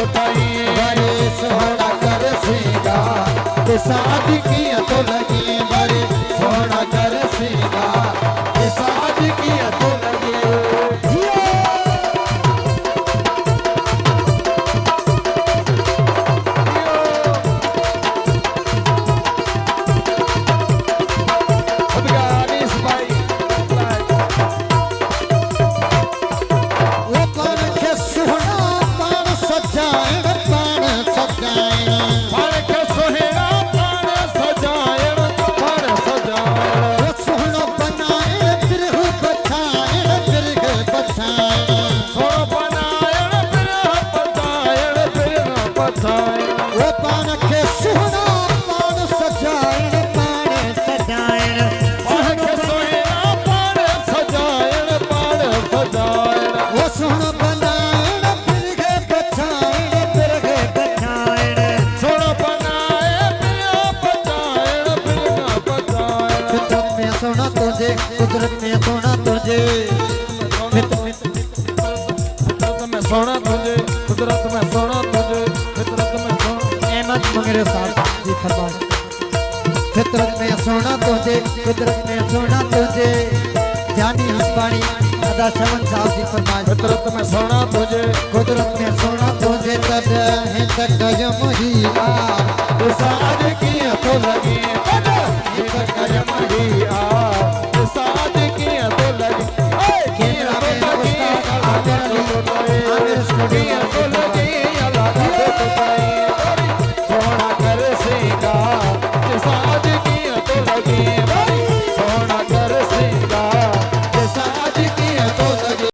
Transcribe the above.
उठाई बड़े सोहना कर श्रृंगार शादी किया तो लगी बड़े सोहना कर श्रृंगार शादी किया तो लगी कुदरत में सोना तुझे फितरत में सोना तुझे कुदरत में सोना तुझे फितरत में सोना अहमद मंगरे साहब जी फरमाए फितरत में सोना तुझे कुदरत में सोना तुझे जानी हंसपानी अदा शमन साहब जी फरमाए फितरत में सोना तुझे कुदरत में सोना तुझे तद है तक यमही आ तो साज की तो लगी तद है तक यमही आ